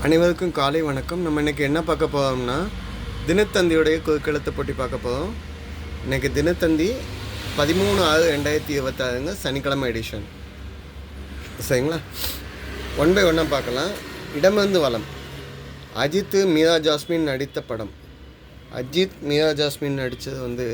அனைவருக்கும் காலை வணக்கம். நம்ம இன்றைக்கி என்ன பார்க்க போகிறோம்னா தினத்தந்தியுடைய குறுக்கெழுத்து போட்டி பார்க்க போகிறோம். இன்றைக்கி தினத்தந்தி 13/6/2026 சனிக்கிழமை எடிஷன். சரிங்களா, ஒன் பை ஒன்னாக பார்க்கலாம். இடமிருந்து வளம். அஜித் மீரா ஜாஸ்மின் நடித்த படம். அஜித் மீரா ஜாஸ்மின் நடித்தது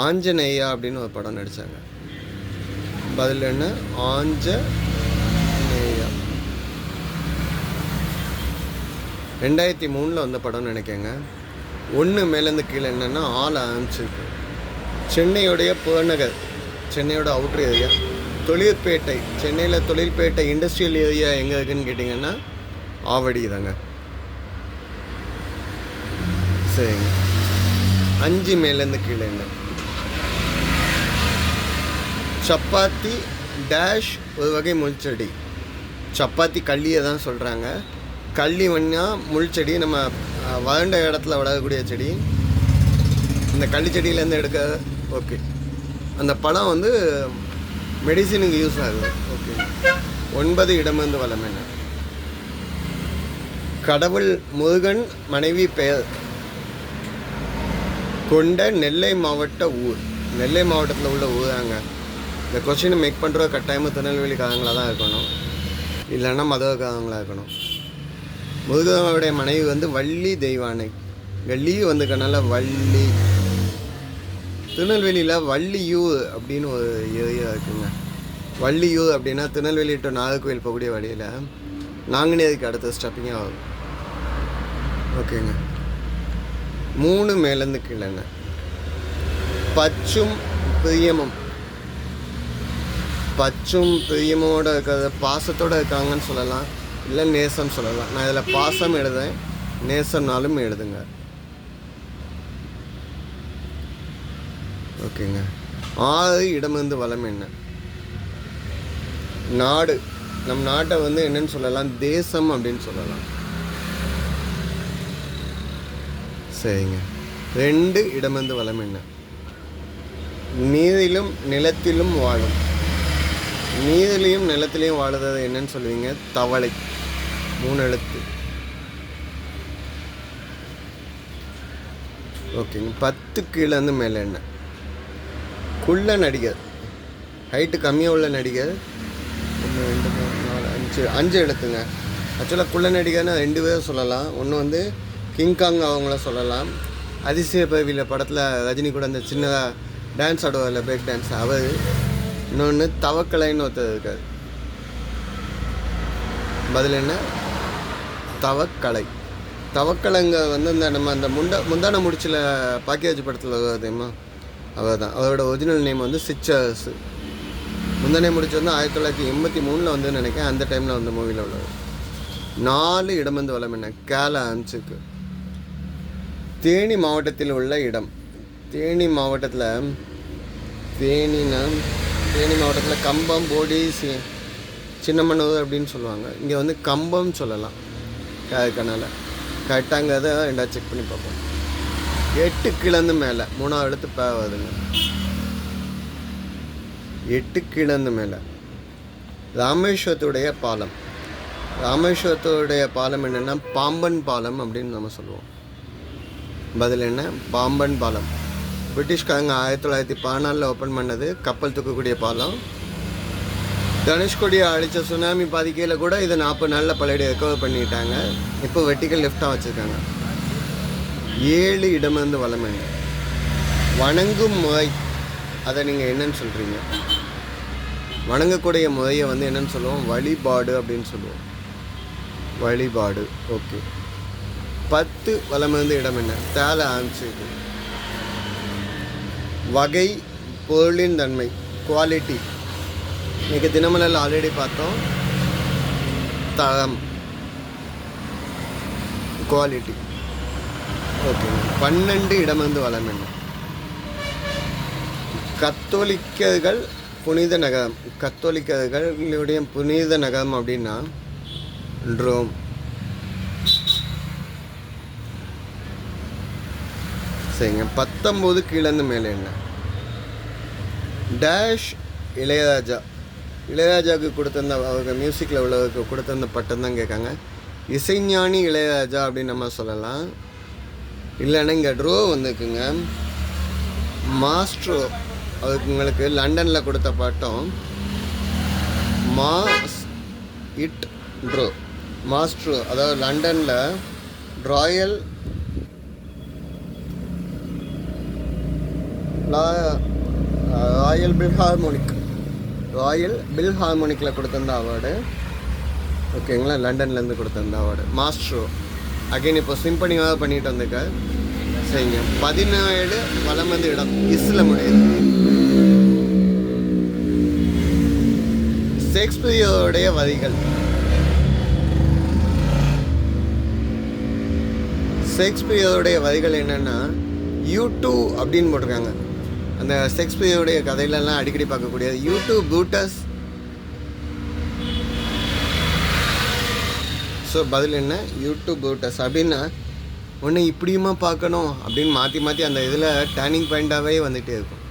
ஆஞ்சநேயா அப்படின்னு ஒரு படம் நடித்தாங்க. பதில் என்ன? ஆஞ்சநேயா. 2003 வந்த படம்னு நினைக்கேங்க. ஒன்று மேலேருந்து கீழே என்னென்னா ஆள் ஆரம்பிச்சிருக்கு. சென்னையுடைய புறநகர், சென்னையோட அவுட்ரு ஏரியா, தொழிற்பேட்டை. சென்னையில் தொழிற்பேட்டை இண்டஸ்ட்ரியல் ஏரியா எங்கே இருக்குதுன்னு கேட்டிங்கன்னா ஆவடி தாங்க. சரிங்க, 5 மேலேருந்து கீழே என்ன? சப்பாத்தி டேஷ் ஒரு வகை முள்செடி. சப்பாத்தி கள்ளியை தான் சொல்கிறாங்க. கள்ளி முள் செடி, நம்ம வறண்ட இடத்துல வளரக்கூடிய செடி. இந்த கள்ளி செடியிலேருந்து எடுக்க ஓகே. அந்த பழம் மெடிசினுக்கு யூஸ் ஆகுது. ஓகே. 9 இடமிருந்து வளம் என்ன? கடவுள் முருகன் மனைவி பெயர் கொண்ட நெல்லை மாவட்ட ஊர். நெல்லை மாவட்டத்தில் உள்ள ஊராங்க. இந்த கொஸ்டினை மேக் பண்ணுற கட்டாயமாக திருநெல்வேலிக்காரங்களாக தான் இருக்கணும், இல்லைன்னா மதுரக்காரங்களாக இருக்கணும். முருகனுடைய மனைவி வள்ளி தெய்வானை. வள்ளி கனால வள்ளி. திருநெல்வேலியில் வள்ளியூர் அப்படின்னு ஒரு ஏரியா இருக்குங்க. வள்ளியூர் அப்படின்னா திருநெல்வேலி டு நாகர்கோவில் போகக்கூடிய வழியில் நாங்குநேரிக்கு அடுத்த ஸ்டாப்பிங்காக ஆகும். ஓகேங்க. 3 மேலேருந்து கீழேங்க. பச்சும் பிரியமும். பச்சும் பிரியமோடு இருக்கிறத பாசத்தோடு இருக்காங்கன்னு சொல்லலாம், இல்லை நேசம் சொல்லலாம். நான் இதில் பாசம் எழுதுறேன், நேசம்னாலும் எழுதுங்க. ஓகேங்க. 6 இடமிருந்து வளம் என்ன? நாடு. நம் நாட்டை என்னன்னு சொல்லலாம்? தேசம் அப்படின்னு சொல்லலாம். சரிங்க. 2 இடமிருந்து வளம் என்ன? நீரிலும் நிலத்திலும் வாழும். நீரிலையும் நிலத்திலையும் வாழுறது என்னன்னு சொல்லுவீங்க? தவளை. 3 எழுத்து. ஓகேங்க. 10 கீழேருந்து மேலே என்ன? குள்ள நடிகர். ஹைட்டு கம்மியாக உள்ள நடிகர். 1 2 3 4 5 எழுத்துங்க. ஆக்சுவலாக குள்ள நடிகர்னு 2 பேர் சொல்லலாம். ஒன்று கிங்காங் அவங்கள சொல்லலாம். அதிசய பதவியில் படத்தில் ரஜினி கூட அந்த சின்னதாக டான்ஸ் ஆடுவார்ல, பிரேக் டான்ஸ், அவர். இன்னொன்று தவக்கலைன்னு ஒருத்தர் இருக்கார். பதில் என்ன? தவக்கலை. தவக்கலைங்க இந்த நம்ம அந்த முந்தான முடிச்சில் பாக்கியாஜ் படத்தில் தெரியுமா, அவர் தான். அவரோட ஒரிஜினல் நேம் சிச்சர்ஸ். முந்தானே முடிச்சு 1983 நினைக்கிறேன். அந்த டைமில் மூவியில் உள்ளது. 4 இடமிருந்து வளம் என்ன? கேல அம்சுக்கு. தேனி மாவட்டத்தில் உள்ள இடம். தேனி மாவட்டத்தில் கம்பம், போடி, சின்னமனூர் அப்படின்னு சொல்லுவாங்க. இங்கே கம்பம் சொல்லலாம். அதுக்கனால கரெக்டாங்கிறத 2 செக் பண்ணி பார்ப்போம். 8 கீழேருந்து மேலே 3 எழுத்து பே வருதுங்க. 8 கீழேருந்து மேலே. ராமேஸ்வரத்துடைய பாலம். ராமேஸ்வரத்துடைய பாலம் என்னென்னா பாம்பன் பாலம் அப்படின்னு நம்ம சொல்லுவோம். பதில் என்ன? பாம்பன் பாலம். பிரிட்டிஷ்காரங்க 1914 ஓப்பன் பண்ணது. கப்பல் தூக்கக்கூடிய பாலம். தனுஷ்கோடியை அழித்த சுனாமி பாதிக்கையில் கூட இதை 40 நாளில் பழைய ரெக்கவர் பண்ணிட்டாங்க. இப்போ வெர்டிக்கல் லிஃப்டாக வச்சுருக்காங்க. 7 இடமிருந்து வளம் என்ன? வணங்கும் முறை. அதை நீங்கள் என்னன்னு சொல்கிறீங்க? வணங்கக்கூடிய முறையை என்னன்னு சொல்லுவோம்? வழிபாடு அப்படின்னு சொல்லுவோம். வழிபாடு. ஓகே. 10 வளமிருந்து இடம் என்ன? தேல ஆரம்பிச்சிருக்கு. வகை, பொருளின் தன்மை, குவாலிட்டி. இன்றைக்கி தினமலரில் ஆல்ரெடி பார்த்தோம். தரம், குவாலிட்டி. ஓகே. 12 இடமிருந்து வளம் என்ன? கத்தோலிக்கர்கள் புனித நகரம். கத்தோலிக்கர்களுடைய புனித நகரம் அப்படின்னா ரோம். சரிங்க. 19 கீழேருந்து மேலே என்ன? டேஷ் இளையராஜா. இளையராஜாவுக்கு கொடுத்திருந்த அவங்க மியூசிக்கில் உள்ளவருக்கு கொடுத்திருந்த பட்டம் தான் கேட்காங்க. இசைஞானி இளையராஜா அப்படின்னு நம்ம சொல்லலாம். இல்லைன்னா இங்கே ட்ரோ வந்துக்குங்க, மாஸ்ட்ரோ. அதுக்கு உங்களுக்கு லண்டனில் கொடுத்த bottom mass it draw. Maestro அதாவது லண்டனில் ராயல் பில் ஹார்மோனிக்கில் கொடுத்திருந்த அவார்டு. ஓகேங்களா, லண்டன்லேருந்து கொடுத்திருந்த அவார்டு மாஸ்ட்ரோ. அகைன் இப்போ சிம்பனியாக பண்ணிட்டு வந்துக்க சரிங்க. 17 வலம் வந்து இடம் இஸ்ல முடியுது. ஷேக்ஸ்பியருடைய வரிகள். ஷேக்ஸ்பியருடைய வரிகள் என்னென்னா U2 அப்படின்னு போட்டிருக்காங்க. அந்த ஷேக்ஸ்பியருடைய கதையிலலாம் அடிக்கடி பார்க்கக்கூடியது U2 பூட்டஸ். ஸோ பதில் என்ன? U2 பூட்டஸ். அப்படின்னா ஒன்று இப்படியுமா பார்க்கணும் அப்படின்னு மாற்றி மாற்றி அந்த இதில் டேர்னிங் பாயிண்ட்டாகவே வந்துகிட்டே இருக்கும்.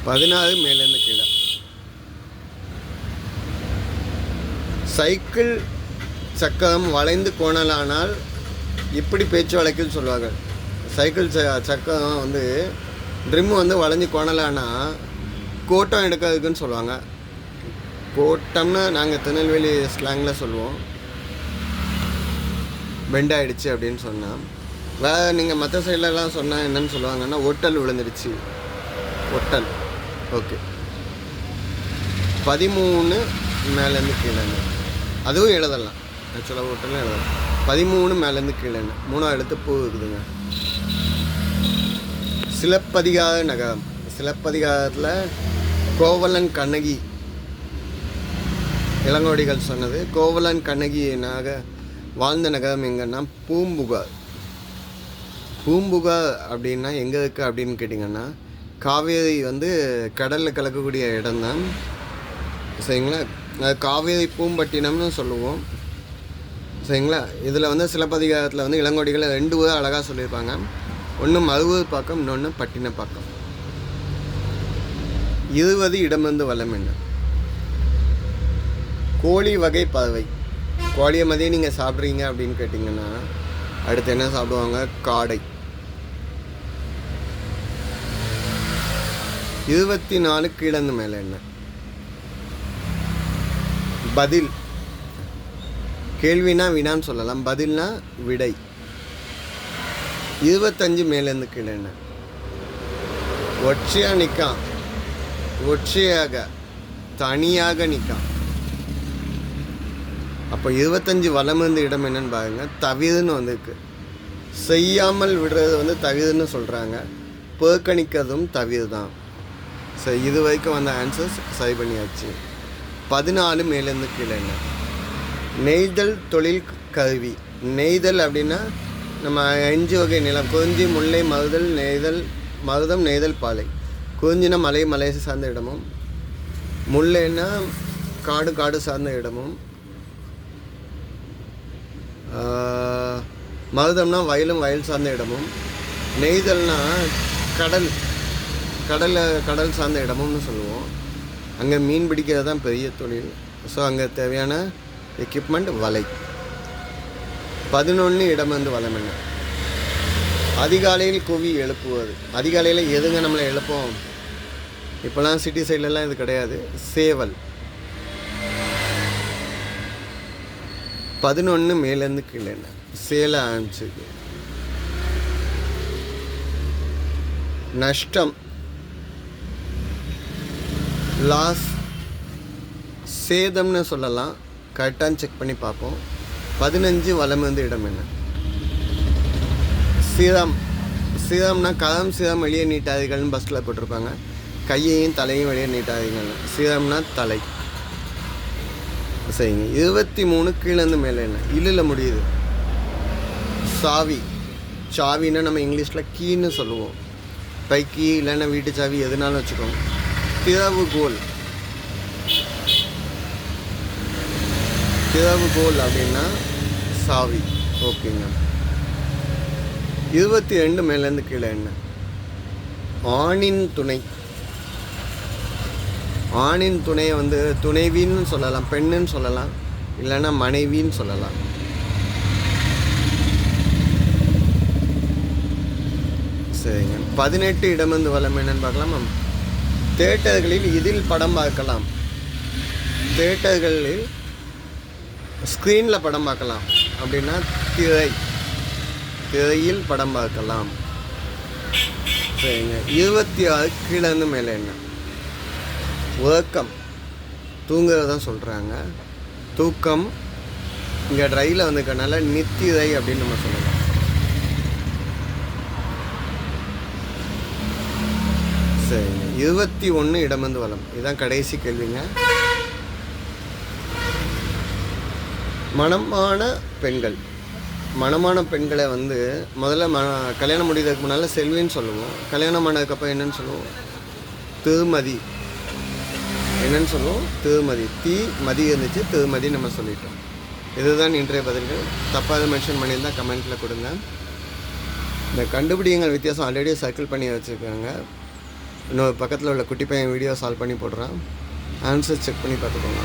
14 மேலேருந்து கீழே. சைக்கிள் சக்கரம் வளைந்து கோணலானால் இப்படி பேச்சு வழக்கில் சொல்வார்கள். சைக்கிள் சக்கரம் வந்து ட்ரிம்மு வந்து வளைஞ்சி கோணலானா கோட்டம் எடுக்கிறதுக்குன்னு சொல்லுவாங்க. கோட்டம்னா நாங்கள் திருநெல்வேலி ஸ்லாங்கில் சொல்லுவோம். பெண்ட் ஆகிடுச்சு அப்படின்னு சொன்னால். வேறு நீங்கள் மற்ற சைட்லலாம் சொன்னால் என்னென்னு சொல்லுவாங்கன்னா ஒட்டல் விழுந்துடுச்சு, ஒட்டல். ஓகே, 13 மேலேருந்து கீழேன்னு அதுவும் எழுதலாம். ஆக்சுவலாக ஒட்டலும் எழுதலாம். 13 மேலேருந்து கீழேன்னு 3ஆம் எழுத்து பூ இருக்குதுங்க. சிலப்பதிகார நகரம். சிலப்பதிகாரத்தில் கோவலன் கண்ணகி இளங்கோடிகள் சொன்னது. கோவலன் கண்ணகினாக வாழ்ந்த நகரம் எங்கன்னா பூம்புகார். பூம்புகார் அப்படின்னா எங்கே இருக்குது அப்படின்னு கேட்டிங்கன்னா காவேரி வந்து கடலில் கலக்கக்கூடிய இடம்தான் சரிங்களா. அது காவேரி பூம்பட்டினம்னு சொல்லுவோம் சரிங்களா. இதில் வந்து சிலப்பதிகாரத்தில் வந்து இளங்கோடிகள் 2 ஊர் அழகாக சொல்லியிருப்பாங்க. ஒன்று மருவூர் பாக்கம், இன்னொன்று பட்டினப்பாக்கம். 20 இடமிருந்து வலம் என்ன? கோழி வகை பறவை. கோழியை மதிய நீங்கள் சாப்பிட்றீங்க அப்படின்னு கேட்டிங்கன்னா அடுத்து என்ன சாப்பிடுவாங்க? காடை. 24 கீழந்து மேலே என்ன? பதில். கேள்வினா வினான்னு சொல்லலாம், பதில்னா விடை. 25 மேலேருந்து கீழே என்ன? ஒற்றையாக நிற்கான், ஒற்றையாக தனியாக நிற்கான். அப்போ 25 வலமிருந்து இடம் என்னன்னு பாருங்க. தவிதுன்னு வந்திருக்கு. செய்யாமல் விடுறது வந்து தவிதுன்னு சொல்கிறாங்க. புறக்கணிக்கிறதும் தவிது தான். சரி, இது வரைக்கும் வந்த ஆன்சர்ஸ் சரி பண்ணியாச்சு. 14 மேலேருந்து கீழே என்ன? நெய்தல் தொழில் கருவி. நெய்தல் அப்படின்னா நம்ம 5 வகை நிலம்: குறிஞ்சி, முல்லை, மருதம், நெய்தல், பாலை. குறிஞ்சினா மலை சார்ந்த இடமும், முல்லைன்னா காடு சார்ந்த இடமும், மருதம்னா வயல் சார்ந்த இடமும், நெய்தல்னா கடல் சார்ந்த இடமும்னு சொல்லுவோம். அங்கே மீன் பிடிக்கிறது தான் பெரிய தொழில். ஸோ அங்கே தேவையான எக்யூப்மெண்ட் வலை. 11 இடம் வந்து வலம் என்ன? அதிகாலையில் கூவி எழுப்புவது. அதிகாலையில் எதுங்க நம்மளை எழுப்போம்? இப்போலாம் சிட்டி சைட்லலாம் இது கிடையாது. சேவல். 11 மேலேருந்து கீழே என்ன? சேலை ஆரம்பிச்சிருக்கு. நஷ்டம், லாஸ், சேதம்னு சொல்லலாம். கரெக்டாக செக் பண்ணி பார்ப்போம். 15 வலம் வந்து இடம் என்ன? சிரம். கதம் சிரம் வெளியே நீட்டாதீர்கள்னு பஸ்ஸில் போட்டிருப்பாங்க. கையையும் தலையும் வெளியே நீட்டாதீர்கள். சிரம்னா தலை. சரிங்க. 23 கீழேருந்து மேலே என்ன? இல்லைல்ல முடியுது. சாவின்னா நம்ம இங்கிலீஷில் கீன்னு சொல்லுவோம். பைக்கி இல்லைன்னா வீட்டு சாவி எதுனாலும் வச்சுக்கோங்க. திறவுகோல் அப்படின்னா சாவி. ஓகேங்க. 22 மேலேருந்து கீழே என்ன? ஆணின் துணை. ஆணின் துணையை வந்து துணைவின்னு சொல்லலாம், பெண்ணுன்னு சொல்லலாம். இல்லைன்னா மனைவின்னு சொல்லலாம். சரிங்க. 18 இடமந்து வளம் என்னன்னு பார்க்கலாமா? தியேட்டர்களில் இதில் படம் பார்க்கலாம். தியேட்டர்களில் ஸ்க்ரீனில் படம் பார்க்கலாம். அப்படின்னா திரையில் படம் பார்க்கலாம். சரிங்க. 26 கீழேருந்து மேலே என்ன? உறக்கம், தூங்குறதான் சொல்கிறாங்க. தூக்கம் இங்கே ட்ரையில் வந்துக்கனால நித்திரை அப்படின்னு நம்ம சொல்லலாம். சரிங்க. 21 இடமந்து வளம். இதுதான் கடைசி கேள்விங்க. மணமான பெண்கள். மணமான பெண்களை வந்து முதல்ல கல்யாணம் முடிக்கிறதுக்கு முன்னால் செல்வின்னு சொல்லுவோம். கல்யாணம் ஆனதுக்கப்புறம் என்னன்னு சொல்லுவோம்? திருமதி. என்னன்னு சொல்லுவோம்? திருமதி. மதி இருந்துச்சு, திருமதி நம்ம சொல்லிட்டோம். இதுதான் இன்றைய பதில்கள். தப்பாக மென்ஷன் பண்ணியிருந்தால் கமெண்ட்டில் கொடுங்க. இந்த கண்டுபிடிங்கள் வித்தியாசம் ஆல்ரெடி சர்க்கிள் பண்ணி வச்சுருக்காங்க. இன்னொரு பக்கத்தில் உள்ள குட்டி பையன் வீடியோ சால்வ் பண்ணி போடுறான். ஆன்சர் செக் பண்ணி பார்த்துக்கோங்க.